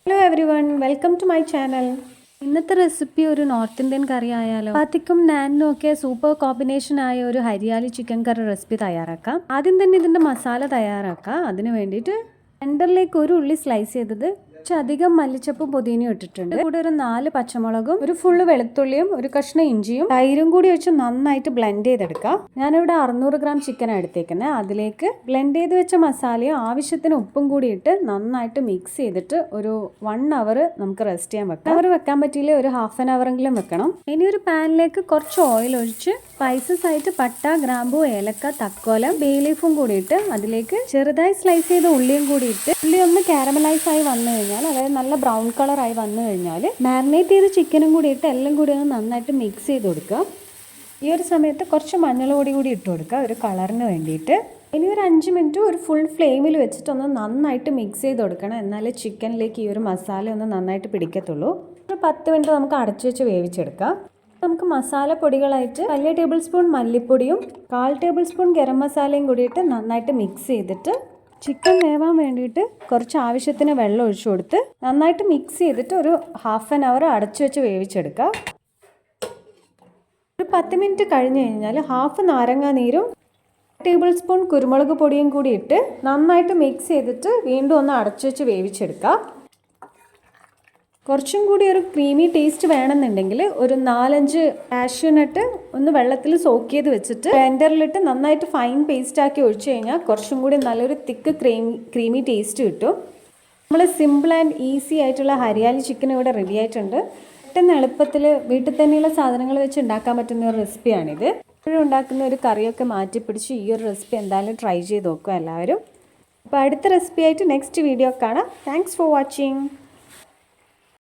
Hello everyone, welcome to my channel. ഇന്നത്തെ recipe ഒരു north Indian കറി ആയാലോ. ചപ്പാത്തിക്കും നാനിനും ഒക്കെ സൂപ്പർ കോമ്പിനേഷൻ ആയ ഒരു ഹരിയാലി ചിക്കൻ കറി റെസിപ്പി തയ്യാറാക്കാം. ആദ്യം തന്നെ ഇതിൻ്റെ മസാല തയ്യാറാക്കാം. അതിന് വേണ്ടിയിട്ട് ടെൻഡറിലേക്ക് ഒരു ഉള്ളി സ്ലൈസ് ചെയ്തത്, അധികം മല്ലിച്ചപ്പും പുതിനയും ഇട്ടിട്ടുണ്ട്. കൂടെ ഒരു 4 പച്ചമുളകും, ഒരു ഫുള്ള് വെളുത്തുള്ളിയും, ഒരു കഷ്ണം ഇഞ്ചിയും, തൈരും കൂടി വെച്ച് നന്നായിട്ട് ബ്ലെൻഡ് ചെയ്തെടുക്കാം. ഞാനിവിടെ 600 ഗ്രാം ചിക്കനാണ് എടുത്തേക്കുന്നത്. അതിലേക്ക് ബ്ലെൻഡ് ചെയ്ത് വെച്ച മസാലയും ആവശ്യത്തിന് ഉപ്പും കൂടി ഇട്ട് നന്നായിട്ട് മിക്സ് ചെയ്തിട്ട് ഒരു 1 അവർ നമുക്ക് റെസ്റ്റ് ചെയ്യാൻ വെക്കാം. അവർ വെക്കാൻ പറ്റിയില്ല, ഒരു ഹാഫ് ആൻ അവറെങ്കിലും വെക്കണം. ഇനി ഒരു പാനിലേക്ക് കുറച്ച് ഓയിൽ ഒഴിച്ച് സ്പൈസസ് ആയിട്ട് പട്ട, ഗ്രാമ്പൂ, ഏലക്ക, തക്കോലം, ബേ ലീഫും കൂടി ഇട്ട് അതിലേക്ക് ചെറുതായി സ്ലൈസ് ചെയ്ത ഉള്ളിയും കൂടി ഇട്ട് ഉള്ളി ഒന്ന് കാരമലൈസ് ആയി വന്നു കഴിഞ്ഞാൽ, അതായത് നല്ല ബ്രൗൺ കളറായി വന്നു കഴിഞ്ഞാൽ മാരിനേറ്റ് ചെയ്ത് ചിക്കനും കൂടി ഇട്ട് എല്ലാം കൂടി ഒന്ന് നന്നായിട്ട് മിക്സ് ചെയ്ത് കൊടുക്കുക. ഈ ഒരു സമയത്ത് കുറച്ച് മഞ്ഞൾ പൊടി കൂടി ഇട്ട് കൊടുക്കുക, ഒരു കളറിന് വേണ്ടിയിട്ട്. ഇനി ഒരു 5 മിനിറ്റ് ഒരു ഫുൾ ഫ്ലെയിമിൽ വെച്ചിട്ടൊന്ന് നന്നായിട്ട് മിക്സ് ചെയ്ത് കൊടുക്കണം. എന്നാലേ ചിക്കനിലേക്ക് ഈ ഒരു മസാല ഒന്ന് നന്നായിട്ട് പിടിക്കത്തുള്ളൂ. ഒരു 10 മിനിറ്റ് നമുക്ക് അടച്ചു വെച്ച് വേവിച്ചെടുക്കാം. നമുക്ക് മസാല പൊടികളായിട്ട് 1 ടേബിൾ സ്പൂൺ മല്ലിപ്പൊടിയും 1/4 ടേബിൾ സ്പൂൺ ഗരം മസാലയും കൂടിയിട്ട് നന്നായിട്ട് മിക്സ് ചെയ്തിട്ട് ചിക്കൻ വേവാൻ വേണ്ടിയിട്ട് കുറച്ച് ആവശ്യത്തിന് വെള്ളം ഒഴിച്ചു കൊടുത്ത് നന്നായിട്ട് മിക്സ് ചെയ്തിട്ട് ഒരു ഹാഫ് ആൻ അവർ അടച്ചു വെച്ച് വേവിച്ചെടുക്കുക. ഒരു 10 മിനിറ്റ് കഴിഞ്ഞ് കഴിഞ്ഞാൽ ഹാഫ് നാരങ്ങ നീരും ടേബിൾ സ്പൂൺ കുരുമുളക് പൊടിയും കൂടി ഇട്ട് നന്നായിട്ട് മിക്സ് ചെയ്തിട്ട് വീണ്ടും ഒന്ന് അടച്ചു വെച്ച് വേവിച്ചെടുക്കുക. കുറച്ചും കൂടി ഒരു ക്രീമി ടേസ്റ്റ് വേണമെന്നുണ്ടെങ്കിൽ ഒരു 4-5 കാഷ്യൂനട്ട് ഒന്ന് വെള്ളത്തിൽ സോക്ക് ചെയ്ത് വെച്ചിട്ട് ബ്ലെൻഡറിലിട്ട് നന്നായിട്ട് ഫൈൻ പേസ്റ്റ് ആക്കി ഒഴിച്ചു കഴിഞ്ഞാൽ കുറച്ചും കൂടി നല്ലൊരു തിക്ക് ക്രീമി ടേസ്റ്റ് കിട്ടും. നമ്മൾ സിമ്പിൾ ആൻഡ് ഈസി ആയിട്ടുള്ള ഹരിയാലി ചിക്കൻ ഇവിടെ റെഡി ആയിട്ടുണ്ട്. പെട്ടെന്ന് എളുപ്പത്തിൽ വീട്ടിൽ തന്നെയുള്ള സാധനങ്ങൾ വെച്ച് ഉണ്ടാക്കാൻ പറ്റുന്ന ഒരു റെസിപ്പിയാണിത്. ഇപ്പോഴും ഉണ്ടാക്കുന്ന ഒരു കറിയൊക്കെ മാറ്റി പിടിച്ച് ഈ ഒരു റെസിപ്പി എന്തായാലും ട്രൈ ചെയ്ത് നോക്കുക എല്ലാവരും. അപ്പോൾ അടുത്ത റെസിപ്പി ആയിട്ട് നെക്സ്റ്റ് വീഡിയോ കാണാം. Thanks for watching.